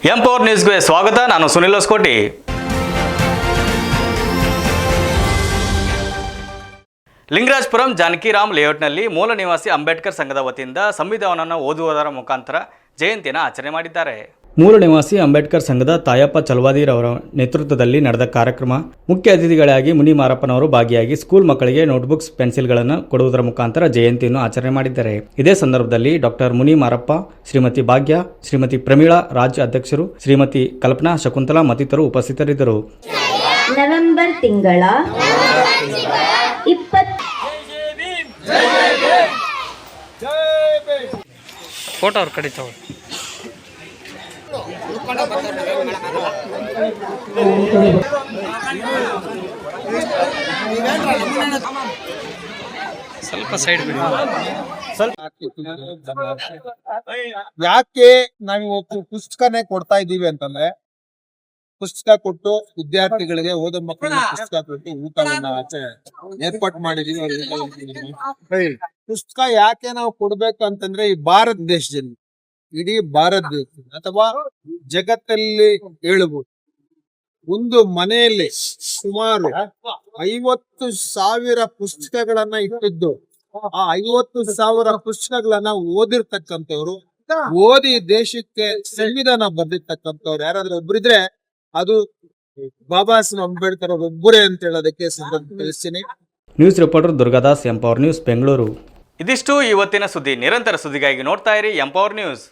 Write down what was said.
ಎಂ4 ನ್ಯೂಸ್ಗೆ ಸ್ವಾಗತ. ನಾನು ಸುನಿಲ್ ಹೊಸಕೋಟಿ. ಲಿಂಗರಾಜಪುರಂ ಜಾನಕಿರಾಮ್ ಲೇಔಟ್ನಲ್ಲಿ ಮೂಲ ನಿವಾಸಿ ಅಂಬೇಡ್ಕರ್ ಸಂಘದ ವತಿಯಿಂದ ಸಂವಿಧಾನವನ್ನು ಓದುವುದರ ಮುಖಾಂತರ ಜಯಂತಿಯನ್ನು ಆಚರಣೆ ಮಾಡಿದ್ದಾರೆ. ಮೂಲ ನಿವಾಸಿ ಅಂಬೇಡ್ಕರ್ ಸಂಘದ ತಾಯಪ್ಪ ಚಲವಾದಿರವರ ನೇತೃತ್ವದಲ್ಲಿ ನಡೆದ ಕಾರ್ಯಕ್ರಮ ಮುಖ್ಯ ಅತಿಥಿಗಳಾಗಿ ಮುನಿ ಮಾರಪ್ಪನವರು ಭಾಗಿಯಾಗಿ ಸ್ಕೂಲ್ ಮಕ್ಕಳಿಗೆ ನೋಟ್ಬುಕ್ಸ್, ಪೆನ್ಸಿಲ್ಗಳನ್ನು ಕೊಡುವುದರ ಮುಖಾಂತರ ಜಯಂತಿಯನ್ನು ಆಚರಣೆ ಮಾಡಿದ್ದಾರೆ. ಇದೇ ಸಂದರ್ಭದಲ್ಲಿ ಡಾಕ್ಟರ್ ಮುನಿ ಮಾರಪ್ಪ, ಶ್ರೀಮತಿ ಭಾಗ್ಯ, ಶ್ರೀಮತಿ ಪ್ರಮೀಳಾ, ರಾಜ್ಯ ಅಧ್ಯಕ್ಷರು ಶ್ರೀಮತಿ ಕಲ್ಪನಾ, ಶಕುಂತಲಾ ಮತ್ತಿತರರು ಉಪಸ್ಥಿತರಿದ್ದರು. ನವೆಂಬರ್ ತಿಂಗಳ 20 ಫೋಟೋ ಅವ್ರ ಕಡೆ ತಗೋ. ಸ್ವಲ್ಪ ಸೈಡ್ ಬಿಡಿ. ಯಾಕೆ ನಾವು ಪುಸ್ತಕನೇ ಕೊಡ್ತಾ ಇದ್ದೀವಿ ಅಂತಂದ್ರೆ, ಪುಸ್ತಕ ಕೊಟ್ಟು ವಿದ್ಯಾರ್ಥಿಗಳಿಗೆ, ಓದೋ ಮಕ್ಕಳಿಗೆ ಪುಸ್ತಕ ಕೊಟ್ಟು ಊಟವನ್ನ ಆಚೆ ಏರ್ಪಾಟ್ ಮಾಡಿದೀವಿ. ಪುಸ್ತಕ ಯಾಕೆ ನಾವು ಕೊಡ್ಬೇಕು ಅಂತಂದ್ರೆ, ಈ ಭಾರತ ದೇಶದಲ್ಲಿ, ಇಡೀ ಭಾರತ ದೇಶದಲ್ಲಿ ಅಥವಾ ಜಗತ್ತಲ್ಲಿ ಹೇಳಬಹುದು, ಒಂದು ಮನೆಯಲ್ಲಿ ಸುಮಾರು 50,000 ಪುಸ್ತಕಗಳನ್ನ ಇಟ್ಟಿದ್ದು, ಆ 50,000 ಪುಸ್ತಕಗಳನ್ನ ಓದಿರ್ತಕ್ಕಂಥವ್ರು, ಓದಿ ದೇಶಕ್ಕೆ ಸಂವಿಧಾನ ಬರ್ದಿರ್ತಕ್ಕಂಥವ್ರು ಯಾರಾದ್ರೂ ಒಬ್ಬರಿದ್ರೆ ಅದು ಬಾಬಾ ಸಾಹೇಬ್ ಅಂಬೇಡ್ಕರ್ ಒಬ್ಬರೇ ಅಂತ ಹೇಳೋದಕ್ಕೆ ತಿಳಿಸ್ತೀನಿ. ನ್ಯೂಸ್ ರಿಪೋರ್ಟರ್ ದುರ್ಗಾದಾಸ್, ಎಂ4 ನ್ಯೂಸ್, ಬೆಂಗಳೂರು. ಇದಿಷ್ಟು ಇವತ್ತಿನ ಸುದ್ದಿ. ನಿರಂತರ ಸುದ್ದಿಗಾಗಿ ನೋಡ್ತಾ ಇರಿ ಎಂ4 ನ್ಯೂಸ್.